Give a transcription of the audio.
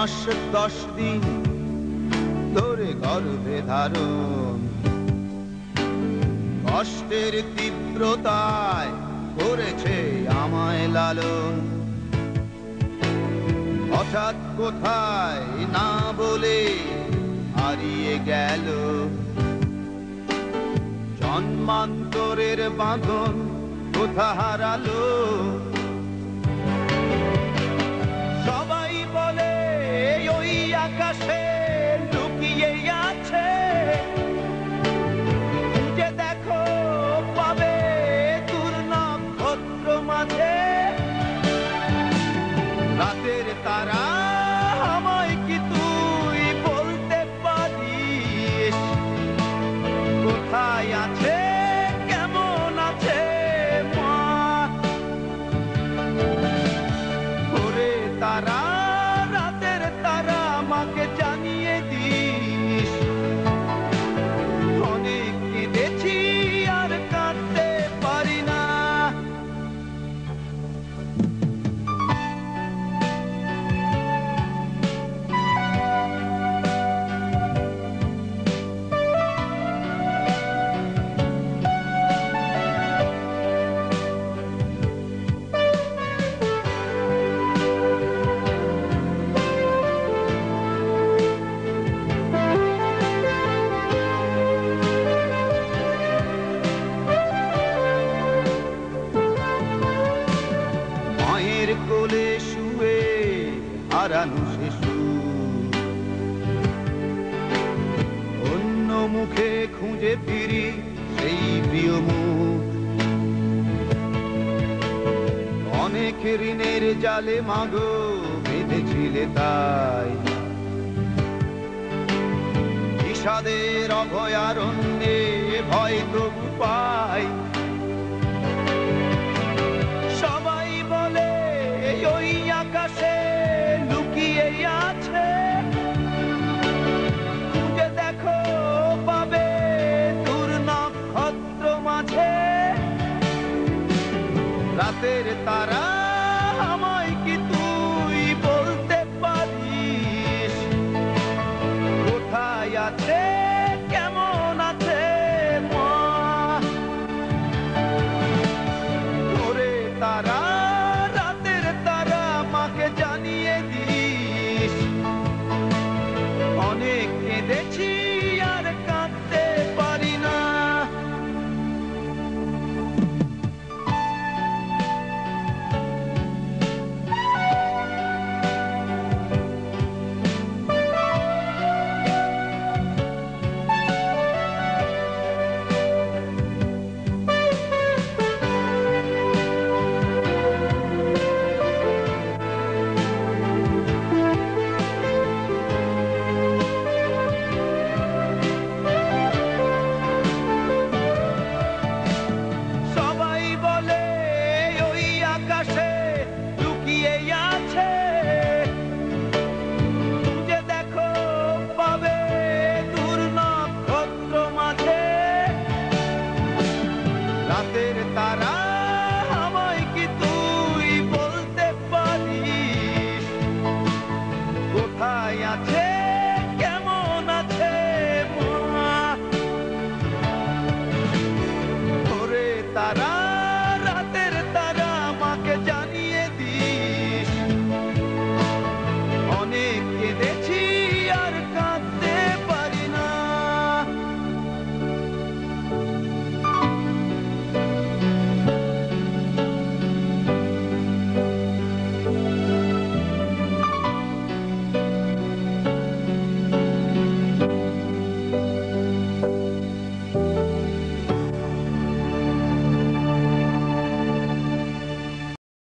মাস 10 দিন ধরে গর্ভে ধারণ, কষ্টের তীব্রতায় করেছে আমায় লালন। হঠাৎ কোথায় না বলে হারিয়ে গেল, জন্মান্তরের বাঁধন কোথা হারালো। সবাই বলে ওই আকাশে লুকিয়ে আছে, যে দেখো পাবে দূর নক্ষত্র মাঝে। রাতের তারা আমায় কি তুই বলতে পারিস, কোথায় আছে কেমন আছে মা? ওরে তারা, রাতের তারা, আমাকে জানিয়ে দিস। অনেক কেঁদেছি আর কাঁদতে পারি না। মায়ের কোলে শুয়ে হারানো শিশু, অন্য মুখে খুঁজে ফিরি সেই প্রিয় মুখ। অনেক ঋণের জালে মাগো বেঁধেছিলে তাই, বিষাদের অভয়ারণ্যে ভয় তবু পাই। সবাই বলে ওই আকাশে লুকিয়ে আছে, খুঁজে দেখো পাবে দূর নক্ষত্র মাঝে। রাতের তারা আমায় কি তুই বলতে পারিস, কোথায় আছে